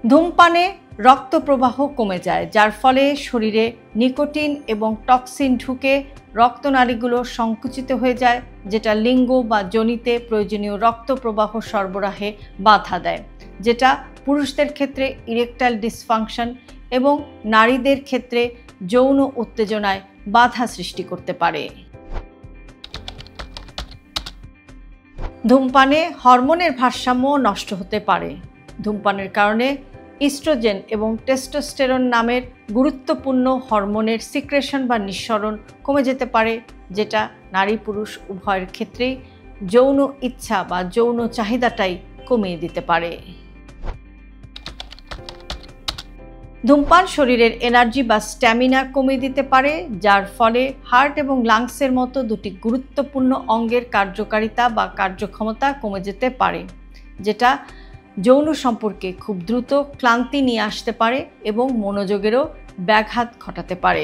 ধূমপানে রক্ত প্রবাহ কমে যায়, যার ফলে শরীরে নিকোটিন এবং টক্সিন ঢুকে রক্তনালীগুলো সংকুচিত হয়ে যায়, যেটা লিঙ্গ বা যোনিতে প্রয়োজনীয় রক্ত প্রবাহ সরবরাহে বাধা দেয়, যেটা পুরুষদের ক্ষেত্রে ইরেকটাইল ডিসফাংশন এবং নারীদের ক্ষেত্রে যৌন উত্তেজনায় বাধা সৃষ্টি করতে পারে। ধূমপানে হরমোনের ভারসাম্য নষ্ট হতে পারে। ধূমপানের কারণে ইস্ট্রোজেন এবং টেস্টোস্টেরন নামের গুরুত্বপূর্ণ হরমোনের সিক্রেশন বা নিঃসরণ কমে যেতে পারে, যেটা নারী পুরুষ উভয়ের ক্ষেত্রেই যৌন ইচ্ছা বা যৌন চাহিদাটাই কমিয়ে দিতে পারে। ধূমপান শরীরের এনার্জি বা স্ট্যামিনা কমিয়ে দিতে পারে, যার ফলে হার্ট এবং লাংসের মতো দুটি গুরুত্বপূর্ণ অঙ্গের কার্যকারিতা বা কার্যক্ষমতা কমে যেতে পারে, যেটা যৌন সম্পর্কে খুব দ্রুত ক্লান্তি নিয়ে আসতে পারে এবং মনোযোগেরও ব্যাঘাত ঘটাতে পারে।